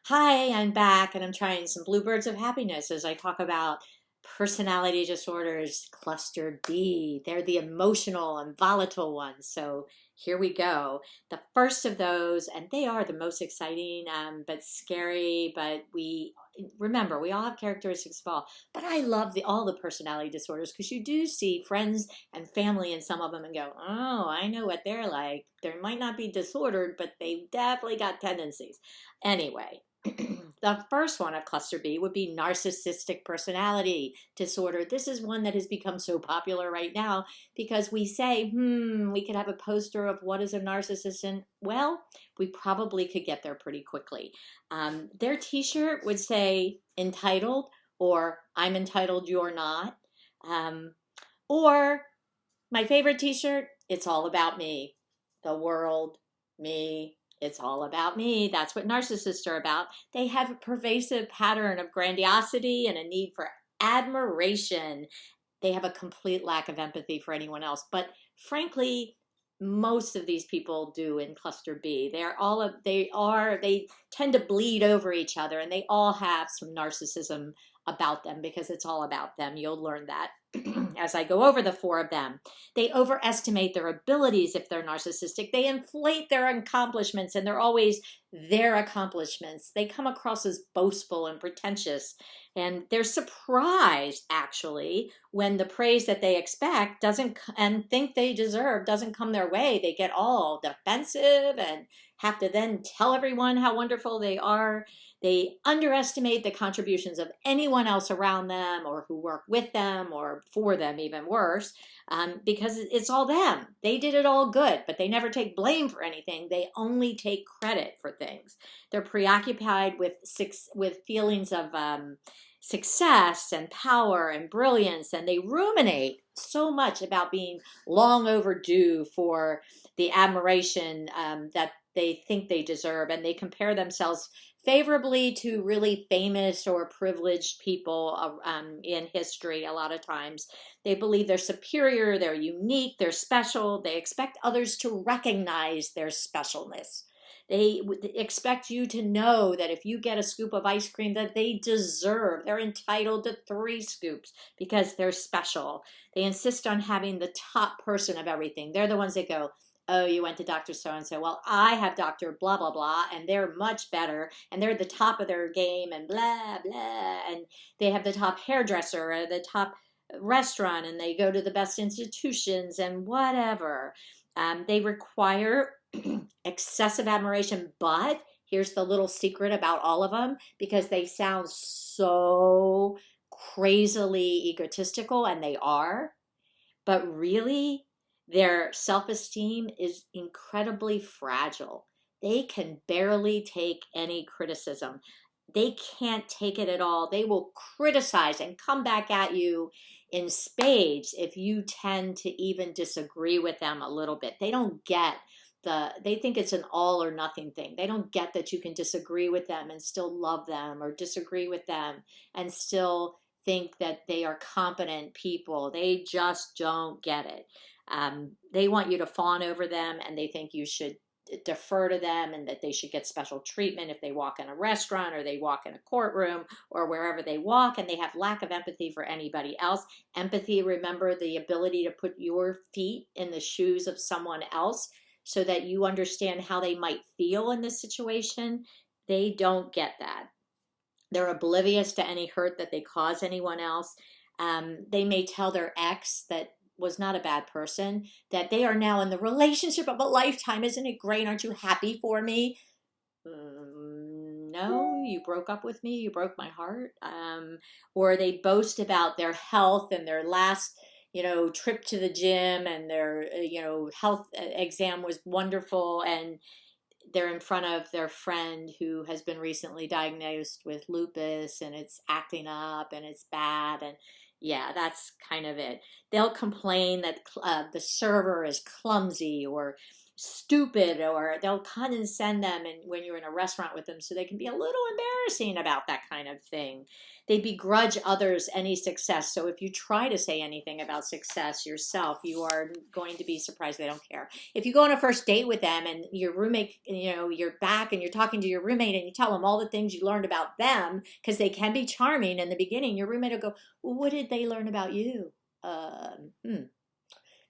Hi, I'm back and I'm trying some bluebirds of happiness as I talk about personality disorders, cluster B. They're the emotional and volatile ones. So here we go. The first of those, and they are the most exciting, but scary. But we remember we all have characteristics of all. But I love all the personality disorders because you do see friends and family in some of them and go, oh, I know what they're like. They might not be disordered, but they've definitely got tendencies. Anyway, the first one of cluster B would be narcissistic personality disorder. This is one that has become so popular right now because we say, we could have a poster of what is a narcissist, and well, we probably could get there pretty quickly. Their t shirt would say entitled, or I'm entitled, you're not. Um, or my favorite t shirt, it's all about me, the world, me. It's all about me. That's what narcissists are about. They have a pervasive pattern of grandiosity and a need for admiration. They have a complete lack of empathy for anyone else. But frankly, most of these people do in cluster B. They tend to bleed over each other, and they all have some narcissism about them because it's all about them. You'll learn that as I go over the four of them. They overestimate their abilities if they're narcissistic. They inflate their accomplishments, and they're always their accomplishments. They come across as boastful and pretentious, and they're surprised actually when the praise that they expect doesn't and think they deserve doesn't come their way. They get all defensive and have to then tell everyone how wonderful they are. They underestimate the contributions of anyone else around them or who work with them or for them, even worse, because it's all them. They did it all good, but they never take blame for anything. They only take credit for things. They're preoccupied with feelings of success and power and brilliance, and they ruminate so much about being long overdue for the admiration that they think they deserve, and they compare themselves favorably to really famous or privileged people in history. A lot of times they believe they're superior, they're unique, they're special. They expect others to recognize their specialness. They expect you to know that if you get a scoop of ice cream that they deserve, they're entitled to three scoops because they're special. They insist on having the top person of everything. They're the ones that go, oh, you went to Dr. So and so. Well, I have Dr. blah, blah, blah, and they're much better, and they're at the top of their game, and blah, blah. And they have the top hairdresser or the top restaurant, and they go to the best institutions and whatever. They require excessive admiration, but here's the little secret about all of them because they sound so crazily egotistical, and they are, but really their self-esteem is incredibly fragile. They can barely take any criticism. They can't take it at all. They will criticize and come back at you in spades if you tend to even disagree with them a little bit. They don't get they think it's an all or nothing thing. They don't get that you can disagree with them and still love them, or disagree with them and still think that they are competent people. They just don't get it. They want you to fawn over them, and they think you should defer to them and that they should get special treatment if they walk in a restaurant or they walk in a courtroom or wherever they walk, and they have lack of empathy for anybody else. Empathy, remember, the ability to put your feet in the shoes of someone else so that you understand how they might feel in this situation. They don't get that. They're oblivious to any hurt that they cause anyone else. They may tell their ex that was not a bad person that they are now in the relationship of a lifetime. Isn't it great? Aren't you happy for me? No, you broke up with me. You broke my heart. Or they boast about their health and their last, trip to the gym, and their, health exam was wonderful, and they're in front of their friend who has been recently diagnosed with lupus, and it's acting up and it's bad. And yeah, that's kind of it. They'll complain that the server is clumsy, or stupid, or they'll condescend them and when you're in a restaurant with them, so they can be a little embarrassing about that kind of thing. They begrudge others any success, so if you try to say anything about success yourself, you are going to be surprised they don't care. If you go on a first date with them and your roommate, you're back and you're talking to your roommate and you tell them all the things you learned about them, because they can be charming in the beginning, your roommate will go, well, what did they learn about you?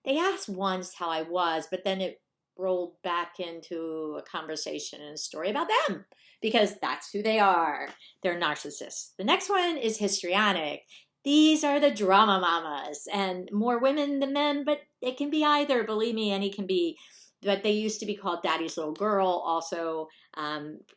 They asked once how I was, but then it rolled back into a conversation and a story about them, because that's who they are. They're narcissists. The next one is histrionic. These are the drama mamas, and more women than men, but it can be either. Believe me, any can be. But they used to be called daddy's little girl, also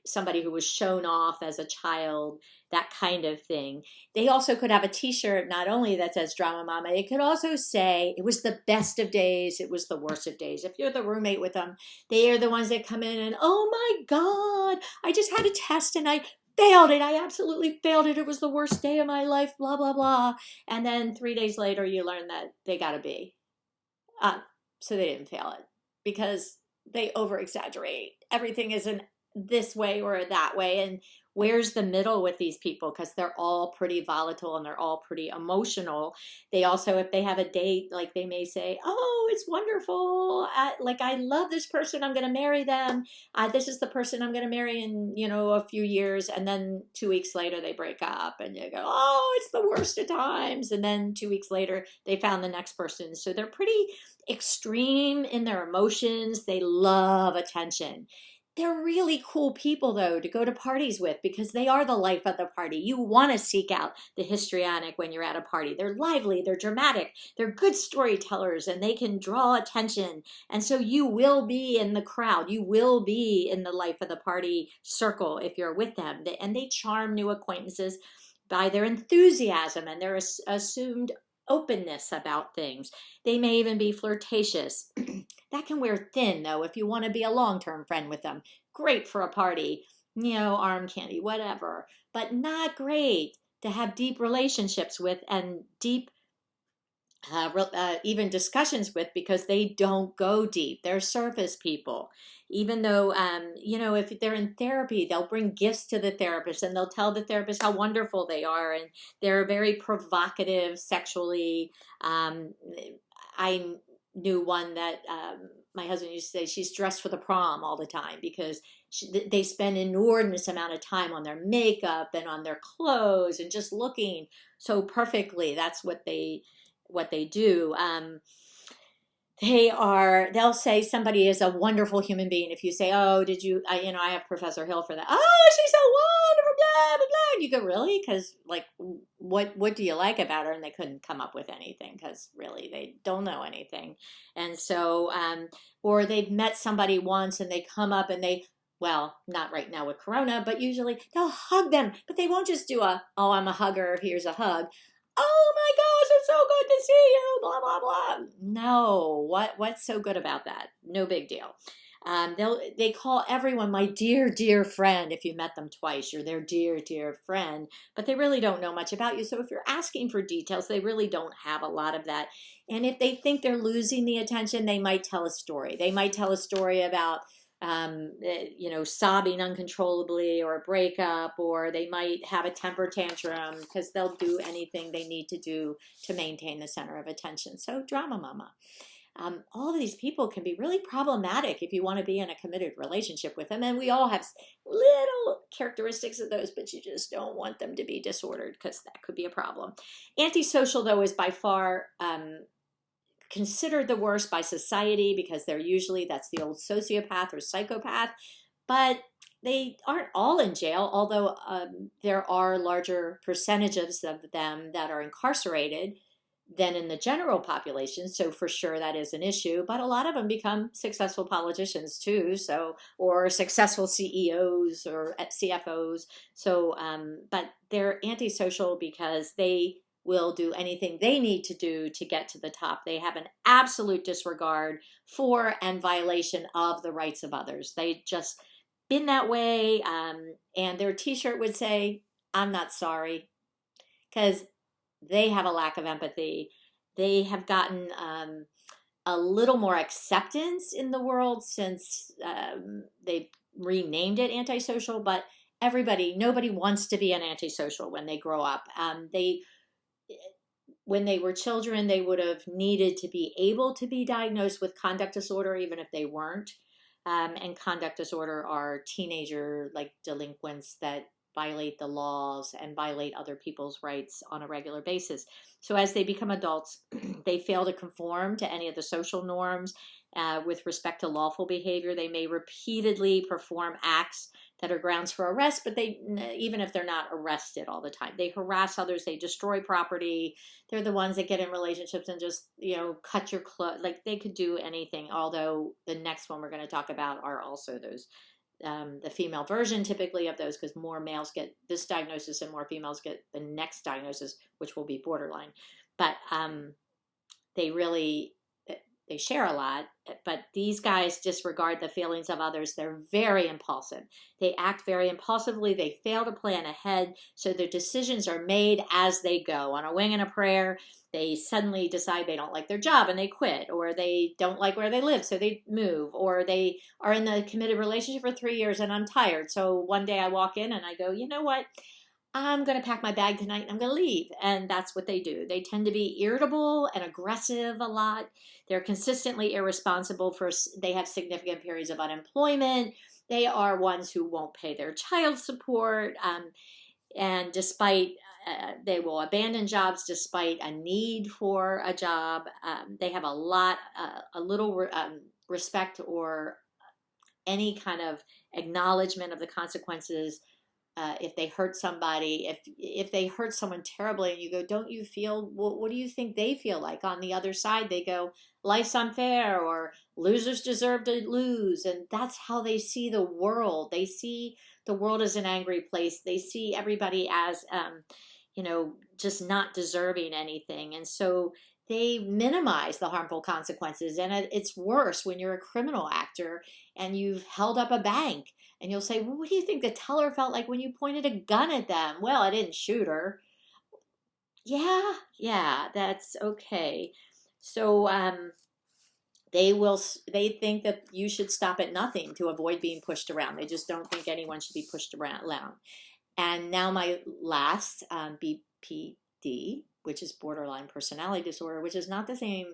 somebody who was shown off as a child, that kind of thing. They also could have a t-shirt, not only that says drama mama, it could also say it was the best of days, it was the worst of days. If you're the roommate with them, they are the ones that come in and, oh my God, I just had a test and I failed it. I absolutely failed it. It was the worst day of my life, blah, blah, blah. And then 3 days later, you learn that they got a B. So they didn't fail it, because they over exaggerate. Everything isn't this way or that way. And where's the middle with these people? Because they're all pretty volatile and they're all pretty emotional. They also, if they have a date, like they may say, oh, it's wonderful. Like, I love this person. I'm going to marry them. This is the person I'm going to marry in, a few years. And then 2 weeks later, they break up and you go, oh, it's the worst of times. And then 2 weeks later, they found the next person. So they're pretty extreme in their emotions. They love attention. They're really cool people, though, to go to parties with, because they are the life of the party. You want to seek out the histrionic when you're at a party. They're lively, they're dramatic, they're good storytellers, and they can draw attention. And so you will be in the crowd. You will be in the life of the party circle if you're with them. And they charm new acquaintances by their enthusiasm and their assumed openness about things. They may even be flirtatious. That can wear thin, though, if you want to be a long-term friend with them. Great for a party, arm candy, whatever. But not great to have deep relationships with and deep even discussions with, because they don't go deep. They're surface people. Even though, if they're in therapy, they'll bring gifts to the therapist and they'll tell the therapist how wonderful they are. And they're very provocative sexually. I knew one that my husband used to say, she's dressed for the prom all the time, because they spend an inordinate amount of time on their makeup and on their clothes and just looking so perfectly. That's what they do. They'll say somebody is a wonderful human being. If you say, oh, did you, I have Professor Hill for that. Oh, she's so wonderful, blah, blah, blah. And you go, really? Because, like, what do you like about her? And they couldn't come up with anything, because really they don't know anything. And so, or they've met somebody once and they come up and well, not right now with Corona, but usually they'll hug them, but they won't just do oh, I'm a hugger, here's a hug. Oh my gosh, it's so good to see you, blah, blah, blah. No, what's so good about that? No big deal. They call everyone my dear, dear friend. If you met them twice, you're their dear, dear friend, but they really don't know much about you. So if you're asking for details, they really don't have a lot of that. And if they think they're losing the attention, they might tell a story. They might tell a story about sobbing uncontrollably, or a breakup, or they might have a temper tantrum, because they'll do anything they need to do to maintain the center of attention. So drama mama. All of these people can be really problematic if you want to be in a committed relationship with them. And we all have little characteristics of those, but you just don't want them to be disordered, because that could be a problem. Antisocial, though, is by far considered the worst by society, because that's the old sociopath or psychopath. But they aren't all in jail, although there are larger percentages of them that are incarcerated than in the general population. So for sure that is an issue, but a lot of them become successful politicians too, or successful CEOs or CFOs. So, but they're antisocial because they will do anything they need to do to get to the top. They have an absolute disregard for and violation of the rights of others. They just been that way, and their t-shirt would say, I'm not sorry, because they have a lack of empathy. They have gotten a little more acceptance in the world since they renamed it antisocial, but nobody wants to be an antisocial when they grow up. When they were children, they would have needed to be able to be diagnosed with conduct disorder, even if they weren't. And conduct disorder are teenager like delinquents that violate the laws and violate other people's rights on a regular basis. So as they become adults, they fail to conform to any of the social norms with respect to lawful behavior. They may repeatedly perform acts that are grounds for arrest, but even if they're not arrested all the time, they harass others, they destroy property. They're the ones that get in relationships and just, cut your clothes. Like they could do anything. Although the next one we're going to talk about are also those, the female version typically of those, because more males get this diagnosis and more females get the next diagnosis, which will be borderline. But they really, they share a lot, but these guys disregard the feelings of others. They're very impulsive. They act very impulsively. They fail to plan ahead. So their decisions are made as they go. On a wing and a prayer, they suddenly decide they don't like their job and they quit, or they don't like where they live, so they move, or they are in a committed relationship for 3 years and I'm tired. So one day I walk in and I go, you know what? I'm going to pack my bag tonight and I'm going to leave. And that's what they do. They tend to be irritable and aggressive a lot. They're consistently irresponsible they have significant periods of unemployment. They are ones who won't pay their child support. And they will abandon jobs despite a need for a job. They have a little respect or any kind of acknowledgement of the consequences. If they hurt somebody, if they hurt someone terribly, and you go, don't you feel, what do you think they feel like? On the other side, they go, life's unfair, or losers deserve to lose. And that's how they see the world. They see the world as an angry place. They see everybody as, just not deserving anything. And so they minimize the harmful consequences. And it's worse when you're a criminal actor and you've held up a bank. And you'll say, well, what do you think the teller felt like when you pointed a gun at them? Well, I didn't shoot her. Yeah, that's okay. So they think that you should stop at nothing to avoid being pushed around. They just don't think anyone should be pushed around. And now my last BPD, which is borderline personality disorder, which is not the same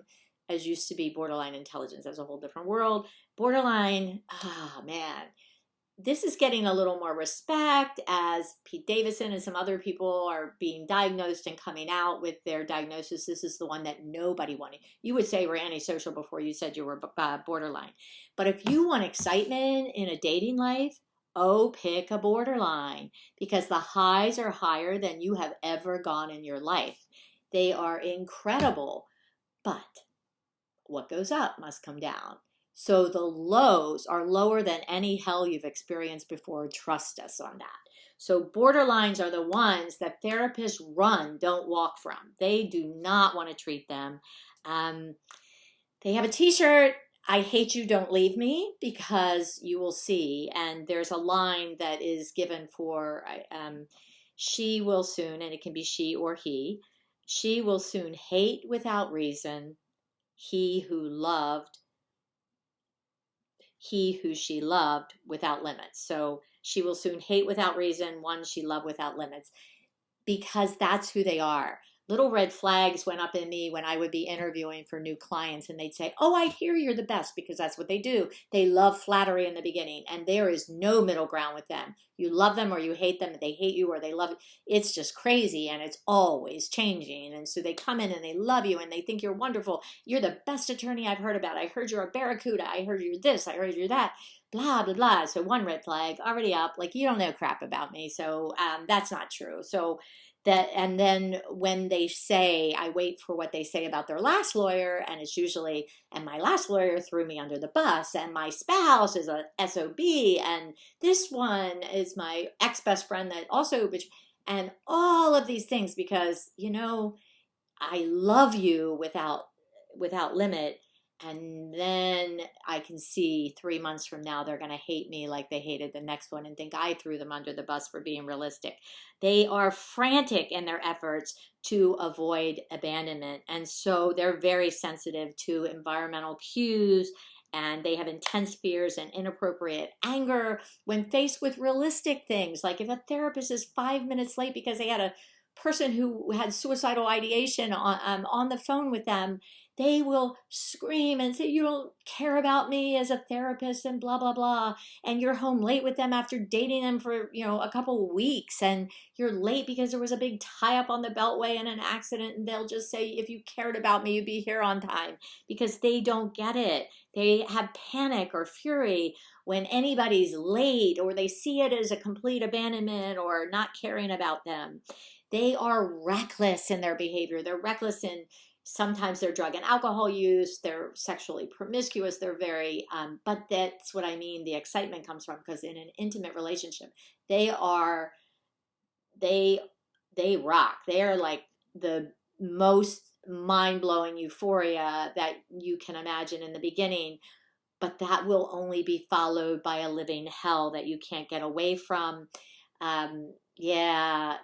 as used to be borderline intelligence. That's a whole different world. Borderline, man. This is getting a little more respect as Pete Davidson and some other people are being diagnosed and coming out with their diagnosis. This is the one that nobody wanted. You would say you were antisocial before you said you were borderline. But if you want excitement in a dating life, pick a borderline, because the highs are higher than you have ever gone in your life. They are incredible, but what goes up must come down. So the lows are lower than any hell you've experienced before. Trust us on that. So borderlines are the ones that therapists run, don't walk from. They do not want to treat them. They have a t-shirt, I hate you, don't leave me, because you will see. And there's a line that is given for she will soon, and it can be she or he. She will soon hate without reason he who she loved without limits. So she will soon hate without reason one she loved without limits, because that's who they are. Little red flags went up in me when I would be interviewing for new clients, and they'd say, I hear you're the best, because that's what they do. They love flattery in the beginning, and there is no middle ground with them. You love them or you hate them, they hate you or they love you. It's just crazy, and it's always changing. And so they come in and they love you and they think you're wonderful. You're the best attorney I've heard about. I heard you're a barracuda. I heard you're this. I heard you're that. Blah, blah, blah. So one red flag already up. Like, you don't know crap about me. So that's not true. So and then when they say, I wait for what they say about their last lawyer, and it's usually, and my last lawyer threw me under the bus, and my spouse is a SOB, and this one is my ex-best friend that also, and all of these things, because, I love you without limit, And then I can see 3 months from now, they're going to hate me like they hated the next one and think I threw them under the bus for being realistic. They are frantic in their efforts to avoid abandonment. And so they're very sensitive to environmental cues, and they have intense fears and inappropriate anger when faced with realistic things. Like if a therapist is 5 minutes late because they had a person who had suicidal ideation on the phone with them, they will scream and say, "You don't care about me as a therapist," and blah, blah, blah. And you're home late with them after dating them for, a couple of weeks. And you're late because there was a big tie up on the Beltway and an accident. And they'll just say, "If you cared about me, you'd be here on time," because they don't get it. They have panic or fury when anybody's late, or they see it as a complete abandonment or not caring about them. They are reckless in their behavior. They're reckless in sometimes their drug and alcohol use. They're sexually promiscuous. They're but that's what I mean. The excitement comes from, because in an intimate relationship, they are, they, they rock. They are like the most mind blowing euphoria that you can imagine in the beginning, but that will only be followed by a living hell that you can't get away from. Yeah,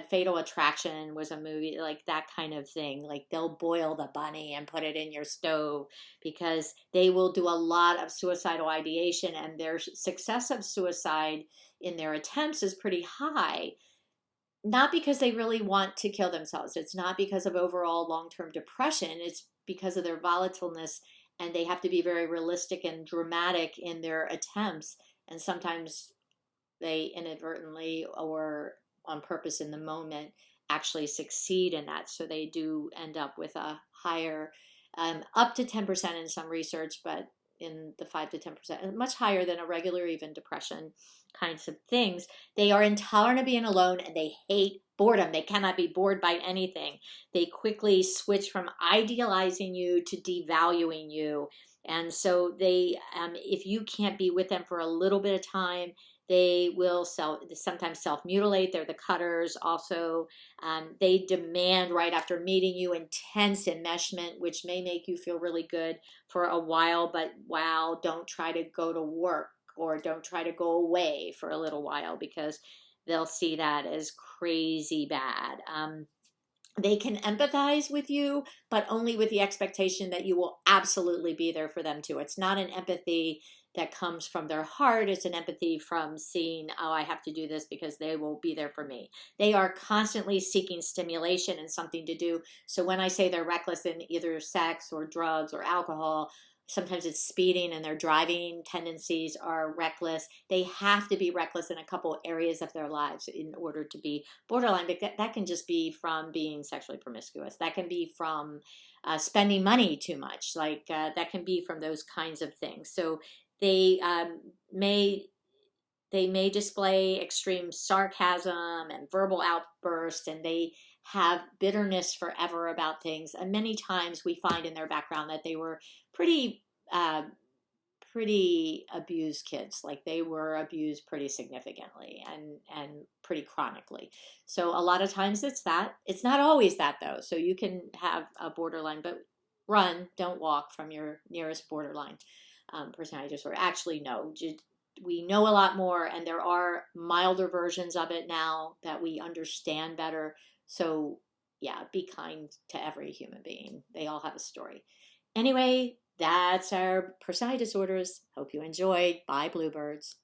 Fatal Attraction was a movie like that kind of thing. Like they'll boil the bunny and put it in your stove, because they will do a lot of suicidal ideation, and their success of suicide in their attempts is pretty high. Not because they really want to kill themselves. It's not because of overall long-term depression. It's because of their volatileness, and they have to be very realistic and dramatic in their attempts. And sometimes they inadvertently or on purpose in the moment actually succeed in that. So they do end up with a higher, up to 10% in some research, but in the 5 to 10%, much higher than a regular even depression kinds of things. They are intolerant of being alone, and they hate boredom. They cannot be bored by anything. They quickly switch from idealizing you to devaluing you. And so if you can't be with them for a little bit of time, they will sometimes self-mutilate. They're the cutters also. They demand right after meeting you intense enmeshment, which may make you feel really good for a while, but wow, don't try to go to work or don't try to go away for a little while, because they'll see that as crazy bad. They can empathize with you, but only with the expectation that you will absolutely be there for them too. It's not an empathy that comes from their heart. It's an empathy from seeing, oh, I have to do this because they will be there for me. They are constantly seeking stimulation and something to do. So when I say they're reckless in either sex or drugs or alcohol, sometimes it's speeding, and their driving tendencies are reckless. They have to be reckless in a couple areas of their lives in order to be borderline. But that can just be from being sexually promiscuous. That can be from spending money too much. That can be from those kinds of things. So they may display extreme sarcasm and verbal outbursts, and they have bitterness forever about things. And many times we find in their background that they were pretty uh, pretty abused kids. Like they were abused pretty significantly and pretty chronically. So a lot of times it's that. It's not always that though. So you can have a borderline, but run, don't walk from your nearest borderline personality disorder. Actually, no. We know a lot more, and there are milder versions of it now that we understand better. So yeah, be kind to every human being. They all have a story. Anyway, that's our personality disorders. Hope you enjoyed. Bye, Bluebirds.